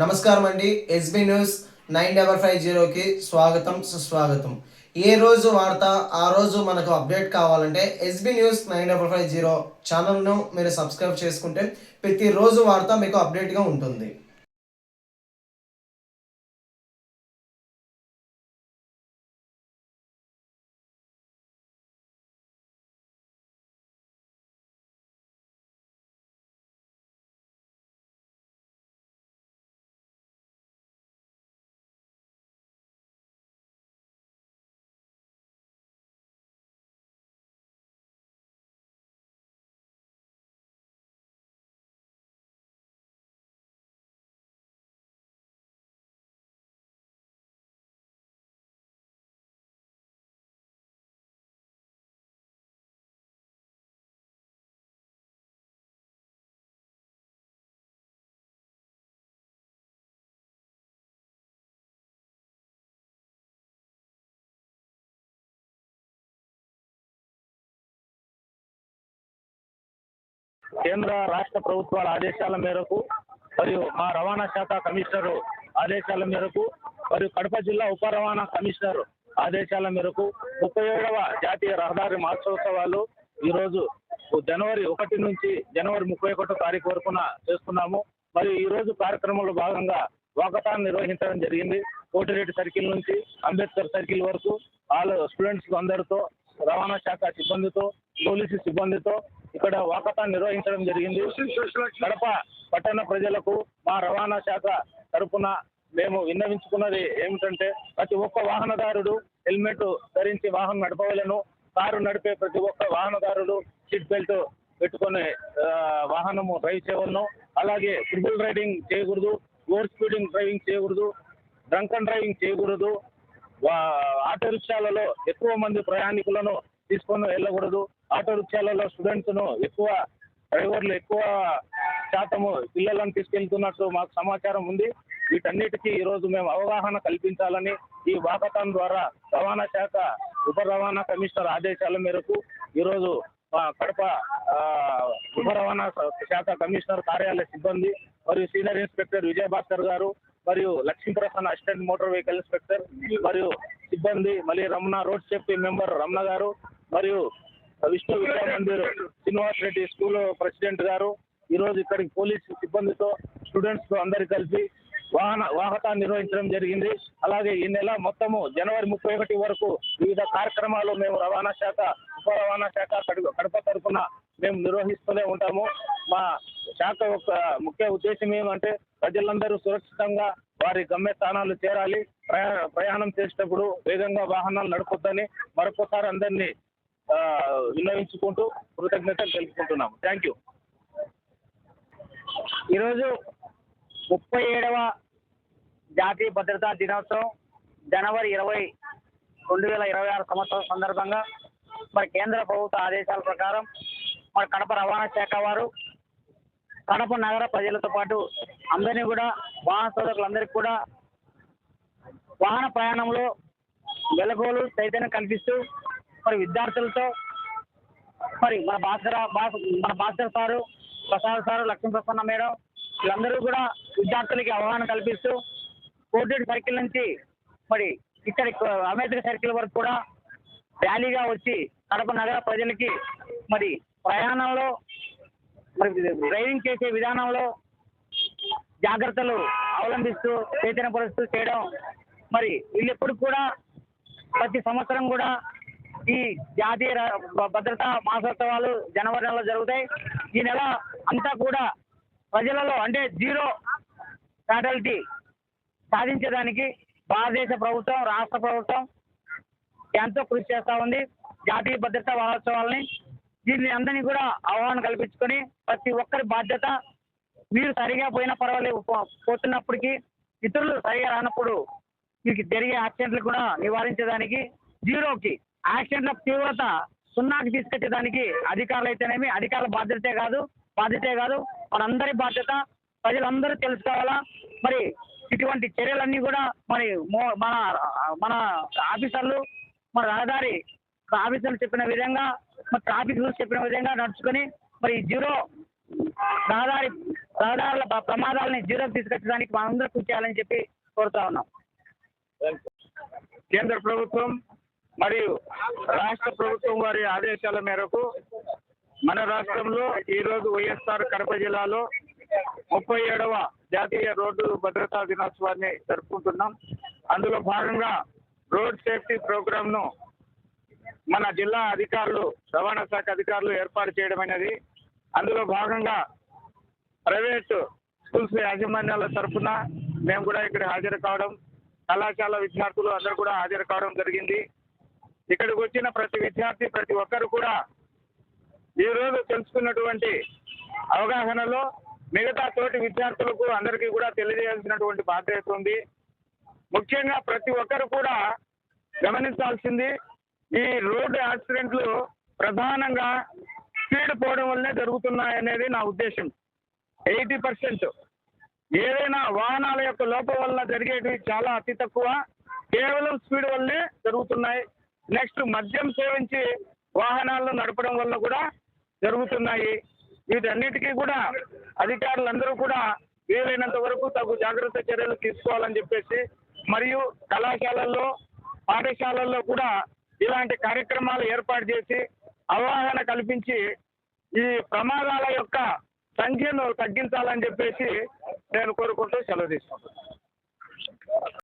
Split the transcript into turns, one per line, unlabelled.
నమస్కారం అండి. SB news 9550కి స్వాగతం సుస్వాగతం. ఏ రోజు వార్త ఆ రోజు మనకు అప్డేట్ కావాలంటే ఎస్బీ న్యూస్ 9550 ఛానల్ను మీరు సబ్స్క్రైబ్ చేసుకుంటే ప్రతిరోజు వార్త మీకు అప్డేట్గా ఉంటుంది.
కేంద్ర రాష్ట్ర ప్రభుత్వాల ఆదేశాల మేరకు మరియు మా రవాణా శాఖ కమిషనర్ ఆదేశాల మేరకు మరియు కడప జిల్లా ఉప రవాణా కమిషనర్ ఆదేశాల మేరకు 37వ జాతీయ రహదారి మహోత్సవాలు ఈరోజు జనవరి 1 నుంచి జనవరి 31 తారీఖు వరకున చేస్తున్నాము. మరియు ఈ రోజు కార్యక్రమంలో భాగంగా వాకథాన్ నిర్వహించడం జరిగింది. కోటిరెడ్డి సర్కిల్ నుంచి అంబేద్కర్ సర్కిల్ వరకు ఆల్ స్టూడెంట్స్ అందరితో, రవాణా శాఖ సిబ్బందితో, పోలీసు సిబ్బందితో ఇక్కడ వాకథాన్ నిర్వహించడం జరిగింది. కడప పట్టణ ప్రజలకు మా రవాణా శాఖ తరపున మేము విన్నవించుకున్నది ఏమిటంటే, ప్రతి ఒక్క వాహనదారుడు హెల్మెట్ ధరించి వాహనం నడపవలను. కారు నడిపే ప్రతి ఒక్క వాహనదారుడు సీట్ బెల్ట్ పెట్టుకుని వాహనము డ్రైవ్ చేయవలను. అలాగే ట్రిపుల్ రైడింగ్ చేయకూడదు, ఓవర్ స్పీడింగ్ డ్రైవింగ్ చేయకూడదు, డ్రంక్ అండ్ డ్రైవింగ్ చేయకూడదు. ఆటో రిక్షాలలో ఎక్కువ మంది ప్రయాణికులను తీసుకొని వెళ్ళకూడదు. ఆటో రిక్షాలలో స్టూడెంట్స్ను ఎక్కువ, డ్రైవర్లు ఎక్కువ శాతము పిల్లలను తీసుకెళ్తున్నట్టు మాకు సమాచారం ఉంది. వీటన్నిటికీ ఈరోజు మేము అవగాహన కల్పించాలని ఈ వాకథాన్ ద్వారా రవాణా శాఖ ఉప రవాణా కమిషనర్ ఆదేశాల మేరకు ఈరోజు కడప ఉప రవాణా శాఖ కమిషనర్ కార్యాలయ సిబ్బంది మరియు సీనియర్ ఇన్స్పెక్టర్ విజయభాస్కర్ గారు మరియు Lakshmi Prasanna assistant motor vehicle inspector మరియు సిబ్బంది, మళ్ళీ Ramana road safety member Ramana గారు మరియు విష్ణు విద్యా మందిర్ శ్రీనివాస్ రెడ్డి స్కూల్ ప్రెసిడెంట్ గారు ఈరోజు ఇక్కడికి పోలీసు సిబ్బందితో, స్టూడెంట్స్ తో అందరు కలిసి వాహనాన్ని నిర్వహించడం జరిగింది. అలాగే ఈ నెల మొత్తము జనవరి 31 వరకు వివిధ కార్యక్రమాలు మేము రవాణా శాఖ ఉప రవాణా శాఖ కడప తరఫున మేము నిర్వహిస్తూనే ఉంటాము. మా శాఖ యొక్క ముఖ్య ఉద్దేశం ఏమంటే, ప్రజలందరూ సురక్షితంగా వారి గమ్యస్థానాలు చేరాలి. ప్రయాణం చేసేటప్పుడు వేగంగా వాహనాలు నడపొద్దని మరొకసారి అందరినీ విన్నవించుకుంటూ కృతజ్ఞతలు తెలుపుకుంటున్నాము. Thank you.
ఈరోజు 37వ జాతీయ భద్రతా దినోత్సవం జనవరి 20, 2026 సంవత్సరం సందర్భంగా మరి కేంద్ర ప్రభుత్వ ఆదేశాల ప్రకారం మరి కడప రవాణా శాఖ వారు కడప నగర ప్రజలతో పాటు అందరినీ కూడా, వాహన సోదరులందరికీ కూడా వాహన ప్రయాణంలో వెలగోలు చైతన్యం కల్పిస్తూ మరి విద్యార్థులతో మరి మన Bhaskar sir, Prasad sir, Lakshmi Prasanna madam వీళ్ళందరూ కూడా విద్యార్థులకి అవగాహన కల్పిస్తూ కోటిరెడ్డి సర్కిల్ నుంచి మరి ఇక్కడ అంబేద్కర్ సర్కిల్ వరకు కూడా ర్యాలీగా వచ్చి కడప నగర ప్రజలకి మరి ప్రయాణంలో మరి డ్రైవింగ్ చేసే విధానంలో జాగ్రత్తలు అవలంబిస్తూ చైతన్యపరుస్తూ చేయడం. మరి వీళ్ళెప్పుడు కూడా ప్రతి సంవత్సరం కూడా ఈ జాతీయ భద్రతా మాసోత్సవాలు జనవరి నెలలో జరుగుతాయి. ఈ నెల అంతా కూడా ప్రజలలో అంటే జీరో ఫ్యాటాలిటీ సాధించడానికి భారతదేశ ప్రభుత్వం, రాష్ట్ర ప్రభుత్వం ఎంతో కృషి చేస్తూ ఉంది. జాతీయ భద్రతా వారోత్సవాలని దీన్ని అందరినీ కూడా అవగాహన కల్పించుకొని ప్రతి ఒక్కరి బాధ్యత, మీరు సరిగా పోయినా పర్వాలేదు, పోతున్నప్పటికీ ఇతరులు సరిగా రానప్పుడు మీకు జరిగే యాక్సిడెంట్లు కూడా నివారించడానికి, జీరోకి యాక్సిడెంట్ల తీవ్రత 0కి తీసుకొచ్చేదానికి అధికారులు అయితేనేమి అధికారుల బాధ్యతే కాదు మనందరి బాధ్యత. ప్రజలందరూ తెలుసుకోవాలా. మరి ఇటువంటి చర్యలన్నీ కూడా మరి మన ఆఫీసర్లు, మన రహదారి ఆఫీసర్లు చెప్పిన విధంగా, మరి ట్రాఫిక్ రూల్స్ చెప్పిన విధంగా నడుచుకొని మరి జీరో రహదారి రహదారుల ప్రమాదాలని జీరోకి తీసుకొచ్చడానికి మనందరూ కృషి చేయాలని చెప్పి కోరుతా ఉన్నాం.
కేంద్ర ప్రభుత్వం మరియు రాష్ట్ర ప్రభుత్వం వారి ఆదేశాల మేరకు మన రాష్ట్రంలో ఈరోజు వైఎస్ఆర్ కడప జిల్లాలో 37వ జాతీయ రోడ్డు భద్రతా దినోత్సవాన్ని జరుపుకుంటున్నాం. అందులో భాగంగా రోడ్ సేఫ్టీ ప్రోగ్రామ్ను మన జిల్లా అధికారులు, రవాణా శాఖ అధికారులు ఏర్పాటు చేయడం అనేది. అందులో భాగంగా ప్రైవేటు స్కూల్స్ యాజమాన్యాల తరఫున మేము కూడా ఇక్కడ హాజరు కావడం, కళాశాల విద్యార్థులు అందరూ కూడా హాజరు కావడం జరిగింది. ఇక్కడికి వచ్చిన ప్రతి విద్యార్థి, ప్రతి ఒక్కరు కూడా ఈరోజు తెలుసుకున్నటువంటి అవగాహనలో మిగతా తోటి విద్యార్థులకు అందరికీ కూడా తెలియజేయాల్సినటువంటి బాధ్యత ఉంది. ముఖ్యంగా ప్రతి ఒక్కరు కూడా గమనించాల్సింది, ఈ రోడ్డు యాక్సిడెంట్లు ప్రధానంగా స్పీడ్ పోవడం వల్లనే జరుగుతున్నాయనేది నా ఉద్దేశం. 80% ఏదైనా వాహనాల యొక్క లోపం వల్ల జరిగేవి చాలా అతి తక్కువ, కేవలం స్పీడ్ వల్లే జరుగుతున్నాయి. నెక్స్ట్ మద్యం సేవించి వాహనాలను నడపడం వల్ల కూడా జరుగుతున్నాయి. వీటన్నిటికీ కూడా అధికారులందరూ కూడా వీలైనంత వరకు తగు జాగ్రత్త చర్యలు తీసుకోవాలని చెప్పేసి, మరియు కళాశాలల్లో, పాఠశాలల్లో కూడా ఇలాంటి కార్యక్రమాలు ఏర్పాటు చేసి అవగాహన కల్పించి ఈ ప్రమాదాల యొక్క సంఖ్యను తగ్గించాలని చెప్పేసి నేను కోరుకుంటూ సెలవు తీసుకుంటున్నాను.